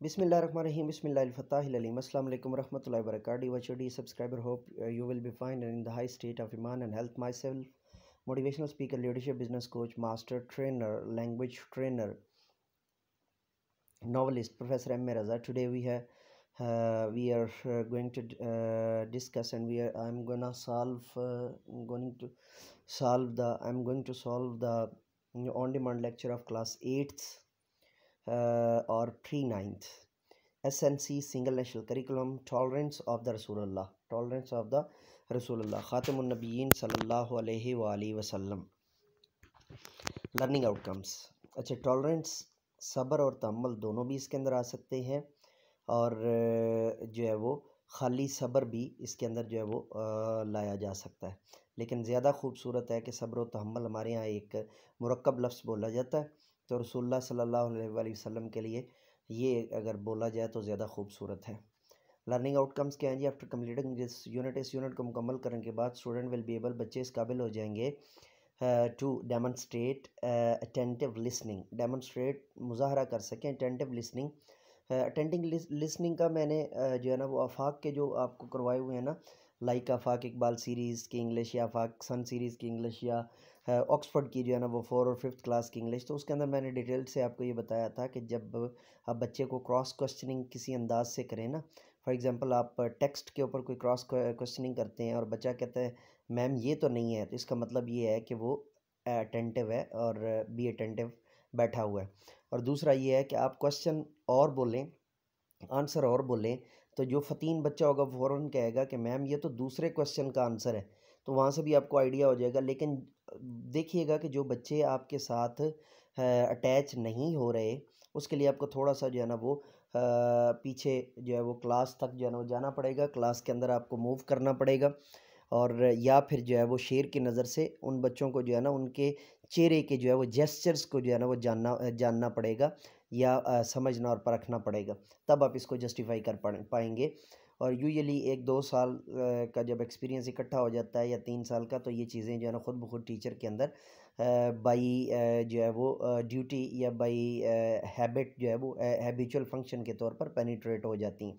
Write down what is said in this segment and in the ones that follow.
Bismillahirrahmanirrahim. Bismillahirrahmanirrahim. Assalamu alaikum warahmatullahi wabarakatuh. Dear subscriber, hope you will be fine and in the high state of iman and health. Myself, motivational speaker, leadership business coach, master trainer, language trainer, novelist, Professor M. Raza. Today we are going to discuss, and I'm gonna solve I'm going to solve the on-demand lecture of class 8th or pre-9th. SNC Single National Curriculum, Tolerance of the Rasulullah, Khatamun Nabiyyin sallallahu alaihi wa alihi wasallam. Learning outcomes. अच्छा, tolerance, सब्र और तहम्मुल दोनों भी इसके अंदर आ सकते हैं, और जो है वो खाली सब्र भी इसके अंदर जो है वो लाया जा सकता है। लेकिन ज़्यादा खूबसूरत है कि सब्र और तहम्मुल हमारे यहाँ एक मुरक्कब लफ्ज़ बोला जाता है, तो रसूलुल्लाह सल्लल्लाहु अलैहि वसल्लम के लिए ये अगर बोला जाए तो ज़्यादा खूबसूरत है। लर्निंग आउटकम्स क्या हैं जी? आफ्टर कम्प्लीटिंग दिस यूनिट, इस यूनिट को मुकम्मल करने के बाद स्टूडेंट विल बी एबल, बच्चे इस काबिल हो जाएंगे to demonstrate attentive listening, demonstrate मुज़ाहरा कर सकें अटेंटिव लिसनिंग। अटेंटिव लिसनिंग का मैंने जो है ना वो आफाक के जो आपको करवाए हुए हैं ना, लाइक आफाक इकबाल सीरीज़ की इंग्लिश या आफाक सन सीरीज़ की इंग्लिश या ऑक्सफोर्ड की जो है ना वो 4 और 5th क्लास की इंग्लिश, तो उसके अंदर मैंने डिटेल से आपको ये बताया था कि जब आप बच्चे को क्रॉस क्वेश्चनिंग किसी अंदाज से करें ना, फॉर एग्जांपल आप टेक्स्ट के ऊपर कोई क्रॉस क्वेश्चनिंग करते हैं और बच्चा कहता है मैम ये तो नहीं है, तो इसका मतलब ये है कि वो अटेंटिव है और बी अटेंटिव बैठा हुआ है। और दूसरा ये है कि आप क्वेश्चन और बोलें, आंसर और बोलें, तो जो फ़तीन बच्चा होगा फ़ौरन कहेगा कि मैम ये तो दूसरे क्वेश्चन का आंसर है, तो वहाँ से भी आपको आइडिया हो जाएगा। लेकिन देखिएगा कि जो बच्चे आपके साथ अटैच नहीं हो रहे, उसके लिए आपको थोड़ा सा जो है ना वो पीछे जो है वो क्लास तक जो है ना वो जाना पड़ेगा, क्लास के अंदर आपको मूव करना पड़ेगा, और या फिर जो है वो शेर की नज़र से उन बच्चों को जो है ना उनके चेहरे के जो है वो जेस्चर्स को जो है ना वो जानना पड़ेगा, या समझना और परखना पड़ेगा, तब आप इसको जस्टिफाई कर पाएंगे। और यूजुअली 1-2 साल का जब एक्सपीरियंस इकट्ठा हो जाता है या 3 साल का, तो ये चीज़ें जो है ना ख़ुद ब खुद टीचर के अंदर बाई जो है वो ड्यूटी या बाई हैबिट जो है वो हैबिचुअल फंक्शन के तौर पर पेनिट्रेट हो जाती हैं।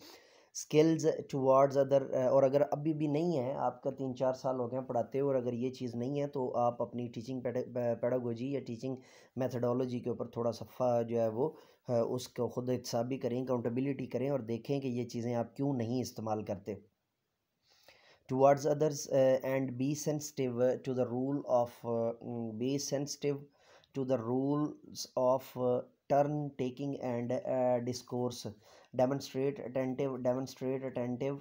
स्किल्स टुवर्ड्स अदर, और अगर अभी भी नहीं है, आपका 3-4 साल हो गए हैं पढ़ाते हुए, और अगर ये चीज़ नहीं है, तो आप अपनी टीचिंग पेडागोजी या टीचिंग मेथडोलॉजी के ऊपर थोड़ा सा जो है वो उसको खुद एहतसाबी करें, अकाउंटेबिलिटी करें और देखें कि ये चीज़ें आप क्यों नहीं इस्तेमाल करते। Towards others and be sensitive to the rule of be sensitive to the rules of turn taking and discourse, demonstrate attentive.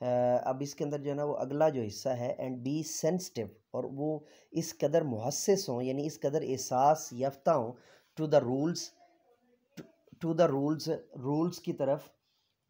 अब इसके अंदर जो है ना वो अगला जो हिस्सा है, एंड बी सेंसिटिव, और वो इस कदर मुहस्सिस हों, यानी इस कदर एहसास याफ्ता हों, to the rules, to the rules की तरफ,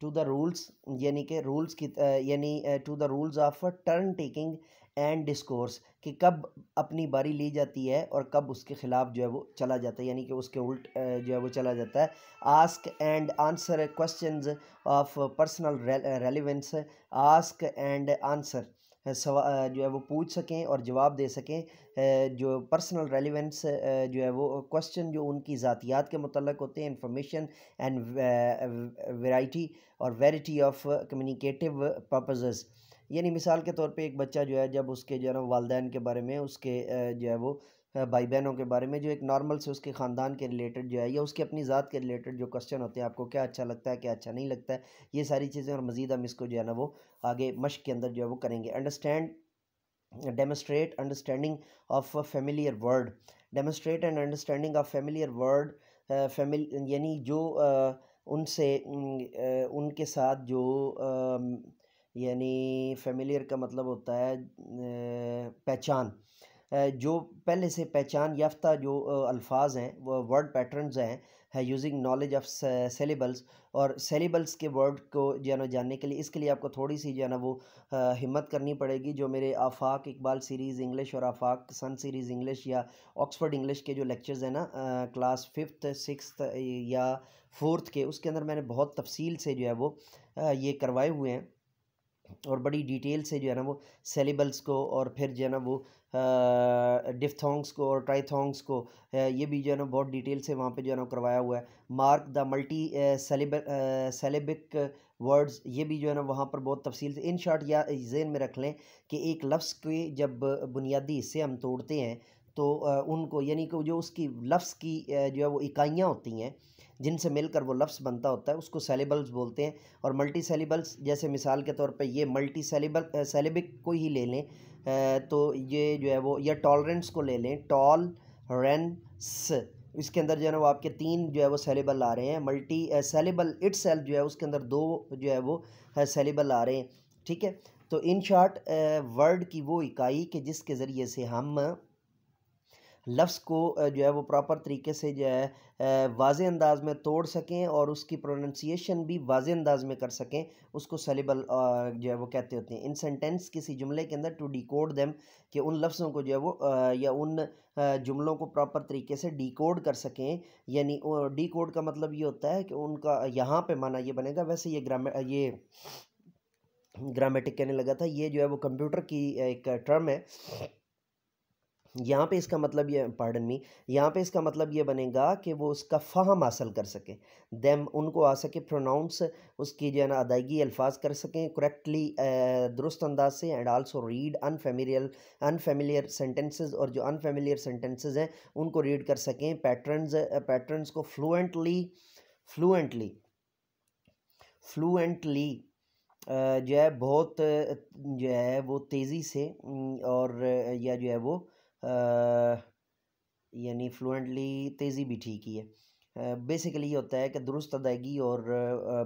टू द रूल्स यानी कि रूल्स की यानी to the rules of turn taking and discourse, कि कब अपनी बारी ली जाती है और कब उसके ख़िलाफ़ जो है वो चला जाता है, यानी कि उसके उल्ट जो है वो चला जाता है। Ask and answer questions of personal relevance, ask and answer जो है वो पूछ सकें और जवाब दे सकें, जो पर्सनल रेलिवेंस जो है वो क्वेश्चन जो उनकी ज़ातियात के मुतल्लक़ होते हैं, इंफॉर्मेशन एंड वैरायटी और वेरिटी ऑफ कम्युनिकेटिव पर्पसेस। यानी मिसाल के तौर पे एक बच्चा जो है, जब उसके जो है ना वालदैन के बारे में, उसके जो है वो भाई बहनों के बारे में, जो एक नॉर्मल से उसके ख़ानदान के रिलेटेड जो है, या उसकी अपनी ज़ात के रिलेटेड जो क्वेश्चन होते हैं, आपको क्या अच्छा लगता है, क्या अच्छा नहीं लगता है, ये सारी चीज़ें और मज़ीद हम इसको जो है ना वो आगे मश्क के अंदर जो है वो करेंगे। Demonstrate understanding of a familiar word, demonstrate and understanding of familiar word, यानी जो उनसे उनके साथ जो यानी फेमिलियर का मतलब होता है पहचान, जो पहले से पहचान याफ्ता जो अल्फाज हैं, वो वर्ड पैटर्न्स हैं, है यूजिंग नॉलेज ऑफ सेलेबल्स, और सेलेबल्स के वर्ड को जो है ना जानने के लिए, इसके लिए आपको थोड़ी सी जो है ना वो हिम्मत करनी पड़ेगी। जो मेरे आफाक इकबाल सीरीज़ इंग्लिश और आफाक सन सीरीज़ इंग्लिश या ऑक्सफोर्ड इंग्लिश के जो लेक्चर्स हैं ना क्लास 5th 6th या 4th के, उसके अंदर मैंने बहुत तफसील से जो है वो ये करवाए हुए हैं। और बड़ी डिटेल से जो है ना वो सेलिबल्स को और फिर जो है ना वो डिफ्थोंग्स को और ट्राइथोंग्स को ये भी जो है ना बहुत डिटेल से वहाँ पे जो है ना करवाया हुआ है। मार्क द मल्टी सेलेबिक वर्ड्स, ये भी जो है ना वहाँ पर बहुत तफसील से, इन शॉर्ट या ज़हन में रख लें कि एक लफ्ज़ के जब बुनियादी हिस्से हम तोड़ते हैं तो उनको यानी कि जो उसकी लफ्ज़ की जो है वो इकाइयाँ होती हैं जिनसे मिलकर वो लफ्ज़ बनता होता है उसको सेलेबल्स बोलते हैं। और मल्टी सेलिबल्स, जैसे मिसाल के तौर पे ये मल्टी सेलिबल सेलेबिक को ही ले लें, तो ये जो है वो, या टॉलरेंस को ले लें, टॉल रेन स, इसके अंदर जो है ना वो आपके 3 जो है वो सेलेबल आ रहे हैं। मल्टी सेलेबल इटसेल्फ जो है उसके अंदर 2 जो है वो सेलेबल आ रहे हैं। ठीक है, तो इन शॉर्ट वर्ड की वो इकाई कि जिसके ज़रिए से हम लफ्ज़ को जो है वो प्रॉपर तरीके से जो है वाज़े अंदाज में तोड़ सकें और उसकी प्रोनंसिएशन भी वाज़े अंदाज में कर सकें, उसको सेलेबल जो है वो कहते होते हैं। इन सेंटेंस किसी जुमले के अंदर टू डिकोड देम, कि उन लफ्ज़ों को जो है वो या उन जुमलों को प्रॉपर तरीके से डिकोड कर सकें। यानी डिकोड का मतलब ये होता है कि उनका यहाँ पे माना ये बनेगा, वैसे ये ग्रामेटिक कहने लगा था, ये जो है वो कंप्यूटर की एक टर्म है। यहाँ पे इसका मतलब ये, पार्डन मी, यहाँ पे इसका मतलब ये बनेगा कि वो उसका फ़हम हासिल कर सके, देम उनको आ सके प्रोनाउंस, उसकी जो है ना अदायगी अल्फाज कर सकें करेक्टली दुरुस्त अंदाज से, and also read unfamiliar sentences, और जो अनफेमिलियर सेंटेंसेस हैं उनको रीड कर सकें। पैटर्न्स को फ्लुएंटली जो है बहुत जो है वो तेज़ी से और या जो है वो यानी फ्लुएंटली, तेज़ी भी ठीक ही है। बेसिकली ये होता है कि दुरुस्त अदायगी और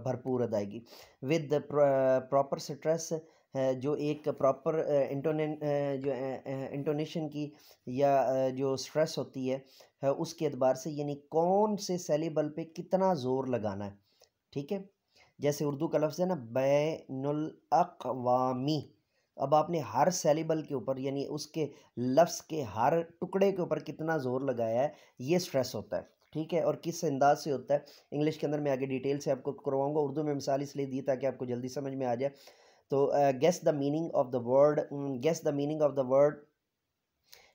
भरपूर अदायगी विद प्रॉपर स्ट्रेस, जो एक प्रॉपर जो इंटोनेशन की या जो स्ट्रेस होती है उसके एतबार से, यानी कौन से सेलिबल पे कितना ज़ोर लगाना है। ठीक है, जैसे उर्दू का लफ्ज़ है ना बैनुल अक़वामी, अब आपने हर सेलिबल के ऊपर यानी उसके लफ्ज़ के हर टुकड़े के ऊपर कितना ज़ोर लगाया है, ये स्ट्रेस होता है। ठीक है, और किस अंदाज से होता है इंग्लिश के अंदर मैं आगे डिटेल से आपको करवाऊंगा, उर्दू में मिसाल इसलिए दी ताकि आपको जल्दी समझ में आ जाए। तो guess the meaning of the word,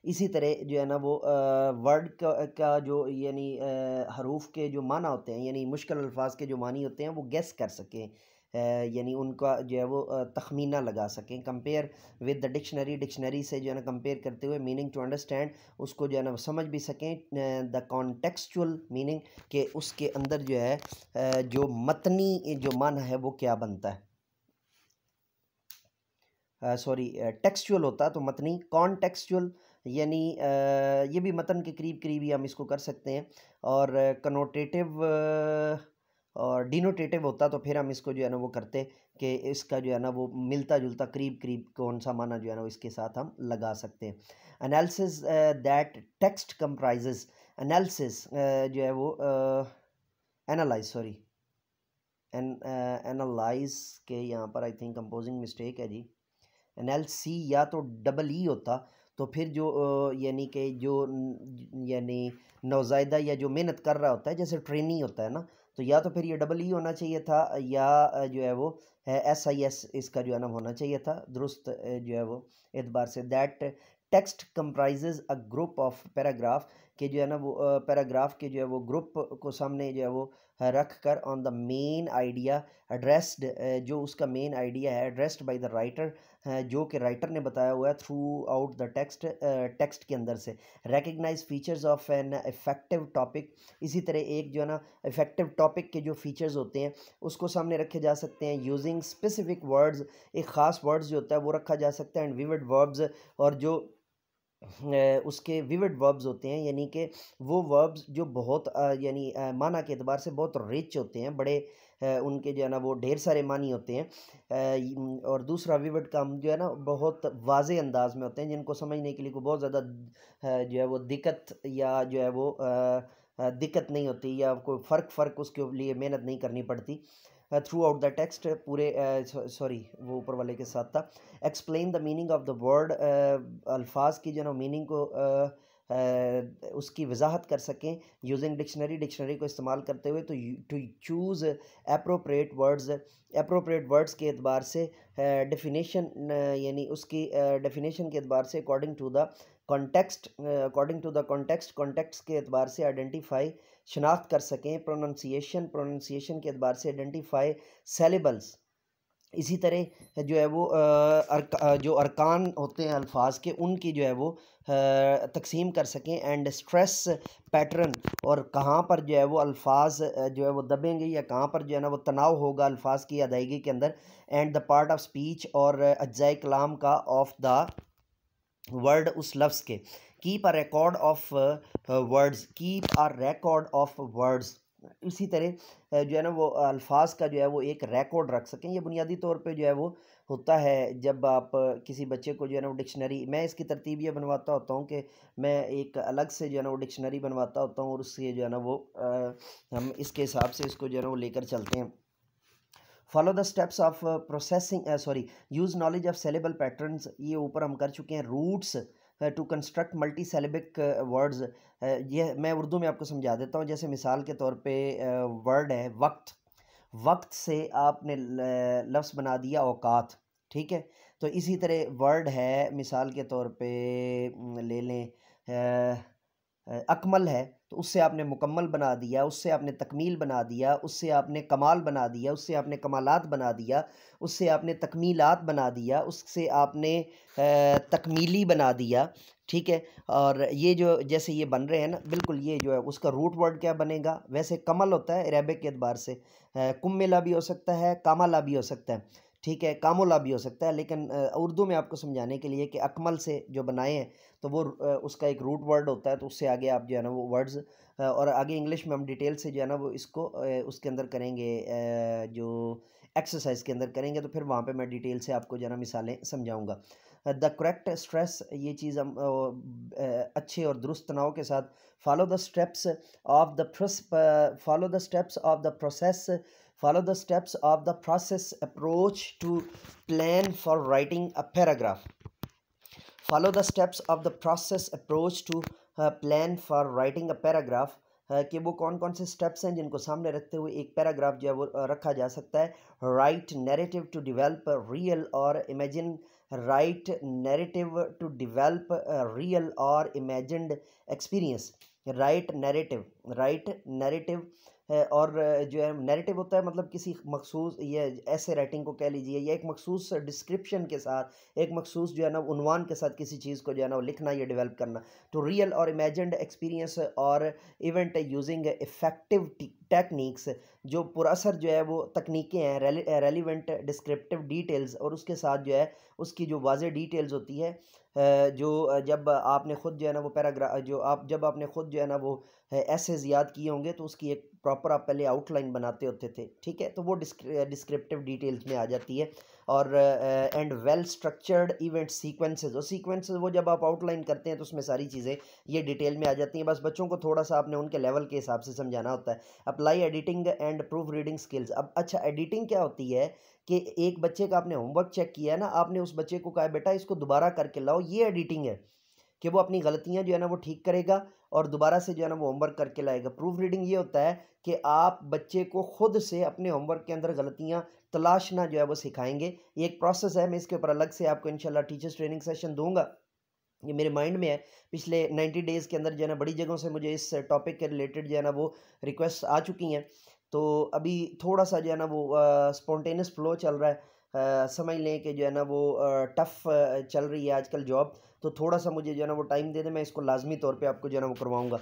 इसी तरह जो है ना वो वर्ड का जो यानी हरूफ के जो माना होते हैं, यानी मुश्किल अल्फाज के जो मानी होते हैं वो गेस कर सकें, यानी उनका जो है वो तखमीना लगा सकें। कंपेयर विद द डिक्शनरी से जो है ना कंपेयर करते हुए, मीनिंग टू अंडरस्टैंड, उसको जो है ना वो समझ भी सकें। द कॉन्टेक्सचुअल मीनिंग, के उसके अंदर जो है जो मतनी जो माना है वो क्या बनता है, सॉरी टेक्सचुअल होता तो मतनी, कॉन्टेक्सचुअल यानी ये भी मतन के करीब करीब ही हम इसको कर सकते हैं। और कनोटेटिव और डिनोटेटिव होता तो फिर हम इसको जो है ना वो करते कि इसका जो है ना वो मिलता जुलता करीब करीब कौन सा माना जो है ना वो इसके साथ हम लगा सकते हैं। Analysis that text comprises, analysis जो है वो एनालाइज सॉरी एनालाइज के यहाँ पर आई थिंक कंपोजिंग मिस्टेक है जी, एनएलसी या तो डबल ई होता, तो फिर जो यानी कि जो यानी नौज़ायदा या जो मेहनत कर रहा होता है जैसे ट्रेनी होता है ना, तो या तो फिर ये डबल ई होना चाहिए था, या जो है वो SIS इसका जो है ना होना चाहिए था दुरुस्त जो है वो एतबार से। That text comprises a group of paragraph, के जो है ना वो पैराग्राफ के जो है वो ग्रुप को सामने जो है वो रख कर, on the main idea addressed, जो उसका मेन आइडिया है एड्रेस्ड बाय द राइटर, जो कि राइटर ने बताया हुआ है थ्रू आउट द टेक्स्ट के अंदर से। Recognise features of an effective topic, इसी तरह एक जो है ना इफेक्टिव टॉपिक के जो फीचर्स होते हैं उसको सामने रखे जा सकते हैं। यूजिंग स्पेसिफिक वर्ड्स, एक ख़ास वर्ड्स जो होता है वो रखा जा सकता है। एंड विविड वर्ब्स, और जो उसके विविड वर्ब्स होते हैं, यानी कि वो वर्ब्स जो बहुत यानी माना के एतबार से बहुत रिच होते हैं, बड़े उनके जो है ना वो ढेर सारे मानी होते हैं। और दूसरा विविड का जो है ना बहुत वाज़े अंदाज में होते हैं, जिनको समझने के लिए कोई बहुत ज़्यादा जो है वो दिक्कत या जो है वो दिक्कत नहीं होती, या कोई फ़र्क उसके लिए मेहनत नहीं करनी पड़ती। थ्रू आउट द टेक्स्ट, पूरे सॉरी वो ऊपर वाले के साथ था। Explain the meaning of the word, अल्फाज की जो ना मीनिंग को उसकी वजाहत कर सकें यूजिंग डिक्शनरी को इस्तेमाल करते हुए, तो टू चूज़ अप्रोप्रिएट वर्ड्स के एतबार से डेफिनेशन, यानी उसकी डेफिनेशन के एतबार से अकॉर्डिंग टू द कॉन्टेक्स्ट के एतबार से आइडेंटिफाई शनाख्त कर सकें, प्रोनंसिएशन के एतबार से आइडेंटिफाई सेलेबल्स। इसी तरह जो है वो जो अरकान होते हैं अल्फाज के, उनकी जो है वो तकसीम कर सकें, एंड स्ट्रेस पैटर्न, और कहाँ पर जो है वो अल्फाज जो है वो दबेंगे या कहाँ पर जो है ना वो तनाव होगा अल्फाज की अदायगी के अंदर, and the part of speech और अज्जाए कलाम का ऑफ द वर्ड उस लफ्ज़ के। Keep a record of words. इसी तरह जो है ना वो अल्फाज का जो है वो एक रिकॉर्ड रख सकें। ये बुनियादी तौर पे जो है वो होता है जब आप किसी बच्चे को जो है ना वो डिक्शनरी, मैं इसकी तरतीब ये बनवाता होता हूँ कि मैं एक अलग से जो है ना वो डिक्शनरी बनवाता होता हूँ, और उससे जो है ना वो हम इसके हिसाब से इसको जो है ना वो लेकर चलते हैं। Follow the steps of processing use knowledge of syllable patterns, ये ऊपर हम कर चुके हैं। Roots to construct multisyllabic words, ये मैं उर्दू में आपको समझा देता हूँ। जैसे मिसाल के तौर पे वर्ड है वक्त, वक्त से आपने लफ्ज़ बना दिया औकात, ठीक है। तो इसी तरह वर्ड है मिसाल के तौर पे ले लें अकमल है, तो उससे आपने मुकम्मल बना दिया, उससे आपने तकमील बना दिया, उससे आपने कमाल बना दिया, उससे आपने कमालात बना दिया, उससे आपने तकमीलात बना दिया, उससे आपने तकमीली बना दिया, ठीक है। और ये जो जैसे ये बन रहे हैं ना, बिल्कुल ये जो है उसका रूट वर्ड क्या बनेगा। वैसे कमल होता है अरेबिक के एतबार से, कुम्मिला भी हो सकता है, कामला भी हो सकता है, ठीक है, कामुला भी हो सकता है, लेकिन उर्दू में आपको समझाने के लिए कि अकमल से जो बनाए हैं तो वो उसका एक रूट वर्ड होता है, तो उससे आगे आप जो है ना वो वर्ड्स, और आगे इंग्लिश में हम डिटेल से जो है ना वो इसको उसके अंदर करेंगे, जो एक्सरसाइज के अंदर करेंगे, तो फिर वहाँ पे मैं डिटेल से आपको जो है ना मिसालें समझाऊंगा। द करेक्ट स्ट्रेस, ये चीज़ हम अच्छे और दुरुस्त तनाव के साथ follow the steps of the follow the steps of the process follow the steps of the process approach to plan for writing a paragraph। follow the steps of the process approach to plan for writing a paragraph, कि वो कौन कौन से steps हैं जिनको सामने रखते हुए एक पैराग्राफ जो है वो रखा जा सकता है। Write narrative to develop real और imagine write narrative to develop real और इमेजिन्ड एक्सपीरियंस। राइट नैरेटिव और जो है नैरेटिव होता है मतलब किसी मखसूस, ये ऐसे राइटिंग को कह लीजिए, या एक मखसूस डिस्क्रिप्शन के साथ, एक मखसूस जो है ना उन्वान के साथ किसी चीज़ को जो है ना लिखना या डेवलप करना। तो रियल और इमेजिन्ड एक्सपीरियंस और इवेंट यूजिंग इफेक्टिव टेक्निक्स, जो पुरअसर जो है वो तकनीकें हैं, रेलिवेंट डिस्क्रिप्टिव डिटेल्स, और उसके साथ जो है उसकी जो वाज़ेह डिटेल्स होती है, जो जब आपने ख़ुद जो है ना वो पैराग्राफ, जब आपने ख़ुद जो है ना वो एसेज याद किए होंगे तो उसकी एक प्रॉपर आप पहले आउटलाइन बनाते होते थे, ठीक है, तो वो डिस्क्रिप्टिव डिटेल्स में आ जाती है। और and well structured event sequences, और सीक्वेंसेस वो जब आप आउटलाइन करते हैं तो उसमें सारी चीज़ें ये डिटेल में आ जाती हैं। बस बच्चों को थोड़ा सा आपने उनके लेवल के हिसाब से समझाना होता है। Apply editing and proof reading skills. अब अच्छा, एडिटिंग क्या होती है कि एक बच्चे का आपने होमवर्क चेक किया है ना, आपने उस बच्चे को कहा बेटा इसको दोबारा करके लाओ, ये एडिटिंग है कि वो अपनी गलतियां जो है ना वो ठीक करेगा और दोबारा से जो है ना वो होमवर्क करके लाएगा। प्रूफ रीडिंग ये होता है कि आप बच्चे को खुद से अपने होमवर्क के अंदर गलतियां तलाशना जो है वो सिखाएंगे। ये एक प्रोसेस है, मैं इसके ऊपर अलग से आपको इंशाल्लाह टीचर्स ट्रेनिंग सेशन दूंगा। ये मेरे माइंड में है, पिछले 90 डेज़ के अंदर जो है ना बड़ी जगहों से मुझे इस टॉपिक के रिलेटेड जो है ना वो रिक्वेस्ट आ चुकी हैं। तो अभी थोड़ा सा जो है ना वो स्पॉन्टेनियस फ्लो चल रहा है। समझ लें कि जो है ना वो टफ़ चल रही है आजकल जॉब, तो थोड़ा सा मुझे जो है ना वो टाइम दे दें, मैं इसको लाजमी तौर पे आपको जो है ना वो करवाऊँगा।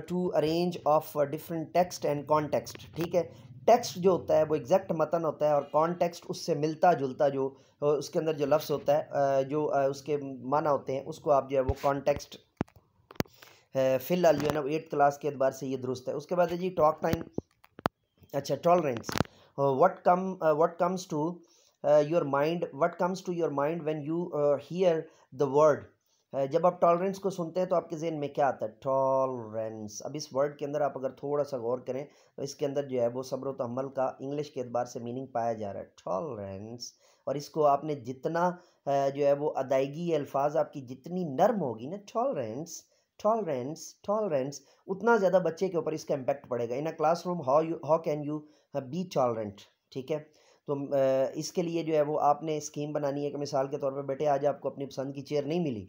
To arrange of different text and context, ठीक है। टेक्स्ट जो होता है वो एग्जैक्ट मतन होता है, और कॉन्टेक्स्ट उससे मिलता जुलता जो उसके अंदर जो लफ्ज़ होता है, जो उसके माना होते हैं, उसको आप जो है वो कॉन्टेक्स्ट फ़िलहाल जो है ना 8th क्लास के एतबार से ये दुरुस्त है। उसके बाद है जी टॉक टाइम। अच्छा, tolerance. What comes to your mind when you hear the word. जब आप टॉलरेंस को सुनते हैं तो आपके जहन में क्या आता है? टॉलरेंस। अब इस वर्ड के अंदर आप अगर थोड़ा सा गौर करें तो इसके अंदर जो है वो सब्र व तहम्मुल का इंग्लिश के एतबार से मीनिंग पाया जा रहा है, टॉलरेंस। और इसको आपने जितना जो है वो अदायगी अल्फाज आपकी जितनी नर्म होगी ना, टॉलरेंस टॉलरेंस उतना ज़्यादा बच्चे के ऊपर इसका इम्पैक्ट पड़ेगा। In a classroom how can you be tolerant, ठीक है। तो इसके लिए जो है वो आपने स्कीम बनानी है कि मिसाल के तौर पे बेटे आज आपको अपनी पसंद की चेयर नहीं मिली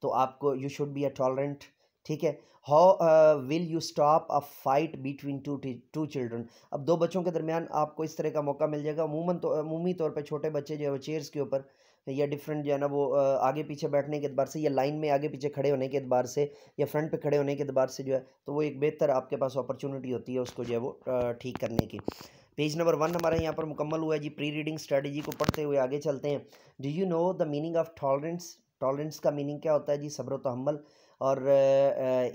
तो आपको you should be a tolerant, ठीक है। How will you stop a fight between two children. अब दो बच्चों के दरमियान आपको इस तरह का मौका मिल जाएगा। अमूमी तौर पे छोटे बच्चे जो है वो चेयर्स के ऊपर या डिफरेंट जो है ना वो आगे पीछे बैठने के एतबार से या लाइन में आगे पीछे खड़े होने के एतबार से या फ्रंट पे खड़े होने के एतबार से जो है तो वो एक बेहतर आपके पास अपॉर्चुनिटी होती है उसको जो है वो ठीक करने की। पेज नंबर 1 हमारा यहाँ पर मुकम्मल हुआ है जी। प्री रीडिंग स्ट्रेटजी को पढ़ते हुए आगे चलते हैं। Do you know the meaning of tolerance. Tolerance का मीनिंग क्या होता है जी? सब्र व तहम्मुल। और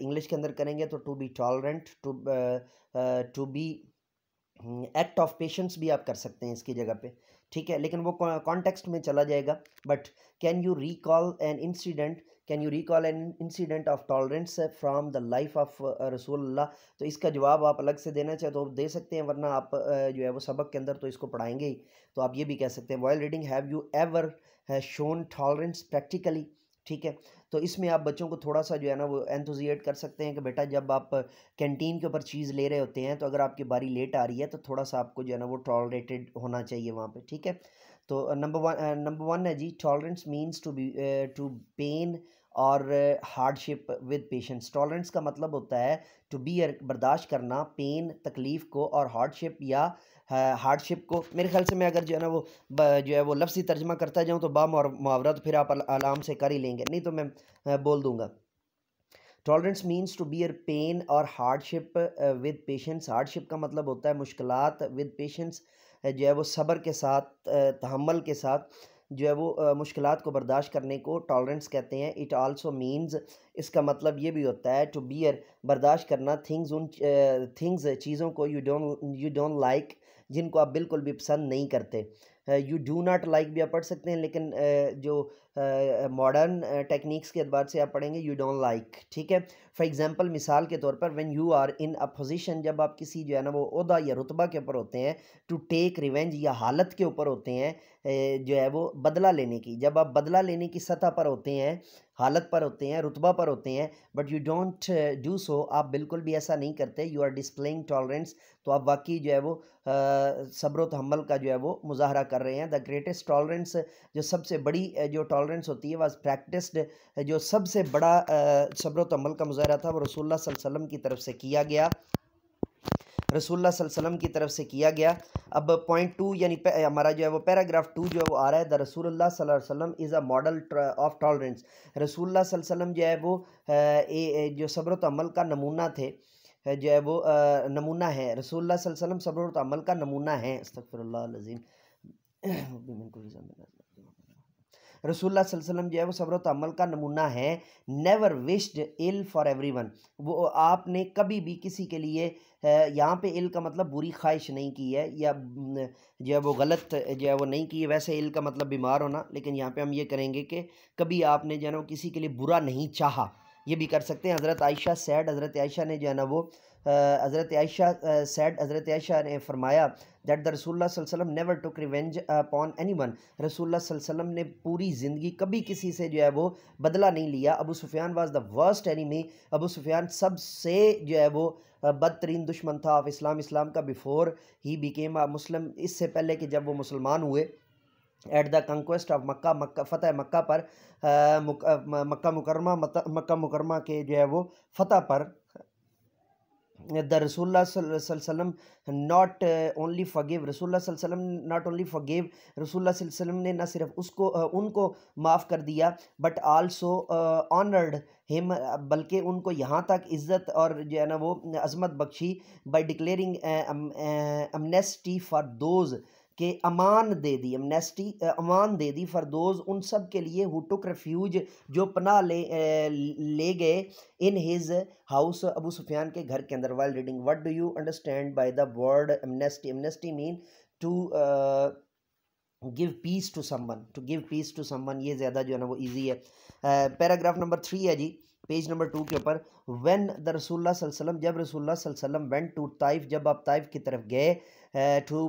इंग्लिश के अंदर करेंगे तो to be tolerant, to be act of patience भी आप कर सकते हैं इसकी जगह पे, ठीक है, लेकिन वो कॉन्टेक्स्ट में चला जाएगा। But can you recall an incident, can you recall an incident of tolerance from the life of रसूलुल्लाह। तो इसका जवाब आप अलग से देना चाहे तो दे सकते हैं, वरना आप जो है वो सबक के अंदर तो इसको पढ़ाएंगे ही, तो आप ये भी कह सकते हैं while reading have you ever shown tolerance practically, ठीक है। तो इसमें आप बच्चों को थोड़ा सा जो है ना वो एंथुजिएट कर सकते हैं कि बेटा जब आप कैंटीन के ऊपर चीज़ ले रहे होते हैं तो अगर आपकी बारी लेट आ रही है तो थोड़ा सा आपको जो है ना वो टॉलरेटेड होना चाहिए वहाँ पे, ठीक है। तो नंबर वन है जी, टॉलरेंस मीन्स टू पेन और हार्डशिप विद पेशेंस। टॉलरेंस का मतलब होता है टू बी, बर्दाश्त करना, पेन तकलीफ़ को, और हार्डशिप या हार्डशिप को। मेरे ख्याल से मैं अगर जो है ना वो जो है वो लफ्ज़ी तर्जमा करता जाऊँ तो मुहावरा तो फिर आप आराम से कर ही लेंगे, नहीं तो मैं बोल दूंगा। Tolerance means to bear pain और हार्डशिप विद पेशेंस। हार्डशिप का मतलब होता है मुश्किलात, विद पेशेंस जो है वो सब्र के साथ, तहम्मुल के साथ जो है वो मुश्किलात को बर्दाश्त करने को टॉलरेंस कहते हैं। इट आल्सो मीन्स, इसका मतलब ये भी होता है टू बियर, बर्दाश्त करना, थिंग्स चीज़ों को यू डोंट लाइक, जिनको आप बिल्कुल भी पसंद नहीं करते। यू डू नॉट लाइक भी आप पढ़ सकते हैं, लेकिन जो मॉडर्न टेक्निक्स के अतबार से आप पढ़ेंगे यू डोंट लाइक, ठीक है। फॉर एग्जांपल, मिसाल के तौर पर when you are in a position, जब आप किसी जो है ना वो ओहदा या रुतबा के ऊपर होते हैं, टू टेक रिवेंज, या हालत के ऊपर होते हैं जो है वो बदला लेने की, जब आप बदला लेने की सतह पर होते हैं, हालत पर होते हैं, रुतबा पर होते हैं, but you don't do so, आप बिल्कुल भी ऐसा नहीं करते, यू आर डिस्प्लेइंग टॉलरेंस, तो आप वाकई जो है वो सब्र तहम्मुल का जो है वो मुजाहरा कर रहे हैं। द ग्रेटेस्ट टॉलरेंस, जो सबसे बड़ी जो टॉलरेंस होती है वाज प्रैक्टिस्ड, जो सबसे बड़ा सब्र तहम्मुल का मुजाहरा था वो रसूलुल्लाह सल्लल्लाहु अलैहि वसल्लम की तरफ से किया गया, रसूलुल्लाह सल्लल्लाहु अलैहि वसल्लम की तरफ से किया गया। अब पॉइंट 2 यानी हमारा जो है वो पैराग्राफ 2 जो है वो आ रहा है, द रसूलुल्लाह सल्लल्लाहु अलैहि वसल्लम is a model of tolerance. रसूलुल्लाह सल्लल्लाहु अलैहि वसल्लम जो है वो जो सब्र तहम्मुल का नमूना थे, जो है वो नमूना है, रसूलुल्लाह सल्लल्लाहु अलैहि वसल्लम सब्र तहम्मुल का नमूना है। अस्तगफिरुल्लाह अज़ीम। रसूलुल्लाह सल्लल्लाहु अलैहि वसल्लम जो है वो सब्र तहम्मुल का नमूना है। Never wished ill for everyone, वो आपने कभी भी किसी के लिए यहाँ पे इल का मतलब बुरी ख्वाहिश नहीं की है, या जो है वो गलत जो है वो नहीं की है। वैसे इल का मतलब बीमार होना, लेकिन यहाँ पे हम ये करेंगे कि कभी आपने जो है ना वो किसी के लिए बुरा नहीं चाहा, ये भी कर सकते हैं। हज़रत आयशा सैड, हज़रत आयशा ने जो है ना वो हज़रत आयशा सैड, हज़रत आयशा ने फरमाया दैट द रसूलुल्लाह सल्लल्लाहु अलैहि वसल्लम never took revenge upon anyone. रसूलुल्लाह सल्लल्लाहु अलैहि वसल्लम ने पूरी ज़िंदगी कभी किसी से जो है वो बदला नहीं लिया। Abu Sufyan was the worst enemy, Abu Sufyan सबसे जो है वो बदतरीन दुश्मन था ऑफ इस्लाम, इस्लाम का, बिफोर ही बिकेम अ मुस्लिम, इससे पहले कि जब वो मुसलमान हुए। एट द कंक्वेस्ट ऑफ मक्का, मक्का फतह मक्का पर, मक्का मुकरमा के जो है वो फतह पर, द रसूलुल्लाह सल्लल्लाहु अलैहि वसल्लम नॉट ओनली फॉरगिव, रसूलुल्लाह सल्लल्लाहु अलैहि वसल्लम नॉट ओनली फॉरगिव, रसूलुल्लाह सल्लल्लाहु अलैहि वसल्लम ने न सिर्फ उसको उनको माफ़ कर दिया, बट आल्सो ऑनर्ड हिम, बल्कि उनको यहाँ तक इज़्ज़त और जो है ना वो Azmat Bakhshi, by declaring amnesty for those, के अमान दे दी, अमनेस्टी अमान दे दी फॉर दोज़, उन सब के लिए हु टुक रेफ्यूज, जो पनाह ले गए, in his house, Abu Sufyan के घर के अंदर। While reading, what do you understand by the word amnesty. Amnesty mean to give peace to someone, to give peace to someone, ये ज़्यादा जो है ना वो ईजी है। पैराग्राफ नंबर 3 है जी, पेज नंबर 2 के ऊपर। व्हेन द रसूलुल्लाह सल्लल्लाहु अलैहि वसल्लम, जब रसूलुल्लाह सल्लल्लाहु अलैहि वसल्लम वेंट टू ताइफ, जब आप ताइफ की तरफ गए, टू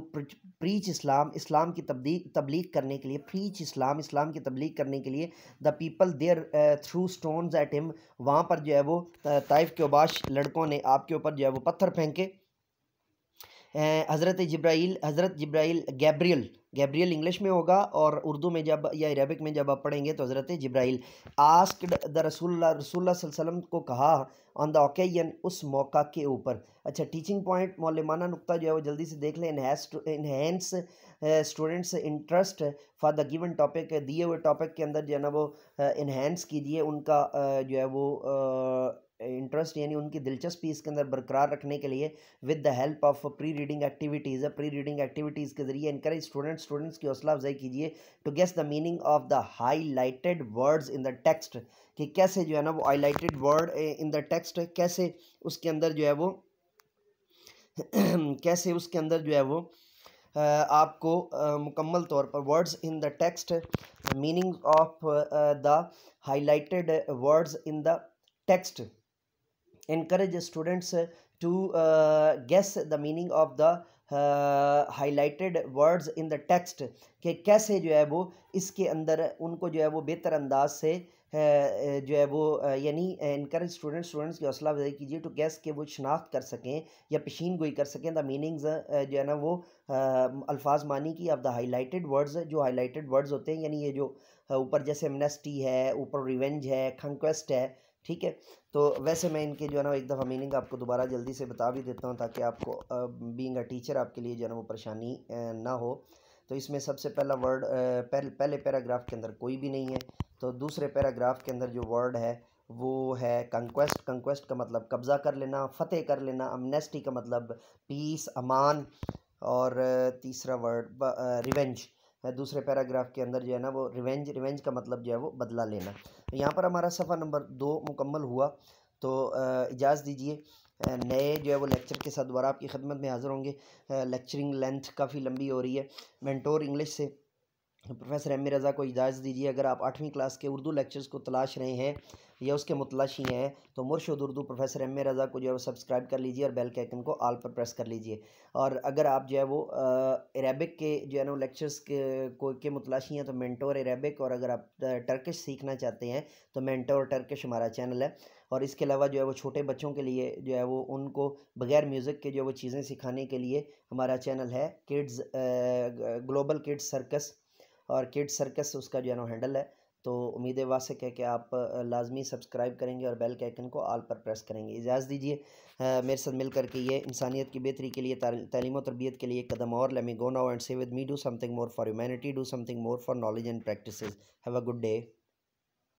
प्रीच इस्लाम, इस्लाम की तबलीग करने के लिए, प्रीच इस्लाम, इस्लाम की तबलीग करने के लिए, the people there threw stones at him, वहाँ पर जो है वो ताइफ के उबाश लड़कों ने आपके ऊपर जो है वो पत्थर फेंके। हज़रत जिब्राइल गैब्रियल, गैब्रियल इंग्लिश में होगा और उर्दू में जब या अरबिक में जब आप पढ़ेंगे तो हज़रत जिब्राइल आस्क्ड द रसूलुल्लाह सल्लल्लाहु अलैहि वसल्लम को कहा ऑन द ओकेजन, उस मौका के ऊपर। अच्छा, टीचिंग पॉइंट मौलमाना नुक्ता जो है वो जल्दी से देख लें। Enhance students interest for the given topic, दिए हुए टॉपिक के अंदर जो है ना वो इन्हेंस कीजिए उनका जो है वो इंटरेस्ट, यानी उनकी दिलचस्पी इसके अंदर बरकरार रखने के लिए with the help of pre reading activities, pre reading activities के ज़रिए इनकरेज स्टूडेंट्स की हौसला अफजाई कीजिए to guess the meaning of the highlighted words in the text, कि कैसे जो है ना वो highlighted word in the text, कैसे उसके अंदर जो है वो कैसे उसके अंदर जो है वो आपको मुकम्मल तौर पर words in the text, meaning of the highlighted words in the text, encourage students to guess the meaning of the highlighted words in the text, कि कैसे जो है वो इसके अंदर उनको जो है वो बेहतर अंदाज से जो है वो यानी इनकरेज स्टूडेंट्स की हौसला अफजाई कीजिए टू गैस के वो शनाख्त कर सकें या पेशीन गोई कर सकें द मीनिंग्स जो है ना वो अल्फाज मानी की ऑफ द हाईलाइटेड वर्ड्स, जो हाईलाइटेड वर्ड्स होते हैं, यानी ये जो ऊपर जैसे एमनेस्टी है, ऊपर रिवेंज है, कंक्वेस्ट है, ठीक है। तो वैसे मैं इनके जो है ना एक दफ़ा मीनिंग आपको दोबारा जल्दी से बता भी देता हूँ ताकि आपको बीइंग अ टीचर आपके लिए जो है ना वो परेशानी ना हो। तो इसमें सबसे पहला वर्ड पहले पैराग्राफ के अंदर कोई भी नहीं है, तो दूसरे पैराग्राफ के अंदर जो वर्ड है वो है कंक्वेस्ट। कंक्वेस्ट का मतलब कब्ज़ा कर लेना, फ़तेह कर लेना। अमनेस्टी का मतलब पीस, अमान। और तीसरा वर्ड रिवेंज, दूसरे पैराग्राफ के अंदर जो है ना वो रिवेंज, रिवेंज का मतलब जो है वो बदला लेना। तो यहाँ पर हमारा सफ़ा नंबर 2 मुकम्मल हुआ। तो इजाज़त दीजिए, नए जो है वो लेक्चर के साथ दोबारा आपकी खिदमत में हाज़िर होंगे। लेक्चरिंग लेंथ काफ़ी लंबी हो रही है। मेंटोर इंग्लिश से प्रोफेसर एम ए रज़ा को इजाज़त दीजिए। अगर आप 8वीं क्लास के उर्दू लेक्चर्स को तलाश रहे हैं या उसके मुतलाशी हैं तो मुर्शिद उर्दू प्रोफेसर एम ए रज़ा को जो है वो सब्सक्राइब कर लीजिए और बेल के आइकन को ऑल पर प्रेस कर लीजिए। और अगर आप जो है वो अरेबिक के जो है ना लेक्चर्स के मुतलाशी हैं तो मेंटोर अरेबिक, और अगर आप टर्किश सीखना चाहते हैं तो मेंटोर टर्किश हमारा चैनल है। और इसके अलावा जो है वो छोटे बच्चों के लिए जो है वो उनको बग़ैर म्यूज़िक के जो वो चीज़ें सिखाने के लिए हमारा चैनल है किड्स ग्लोबल किड्स सर्कस, और किड्स सर्कस उसका जो है ना हैंडल है। तो उम्मीद वासिक है कि आप लाजमी सब्सक्राइब करेंगे और बेल के आइकन को ऑल पर प्रेस करेंगे। इजाज़त दीजिए, मेरे साथ मिल करके ये इंसानियत की बेहतरी के लिए, तालीम और तरबियत के लिए एक कदम और। Let me go now and say with me, do something more for humanity, do something more for knowledge and practices. Have a good day.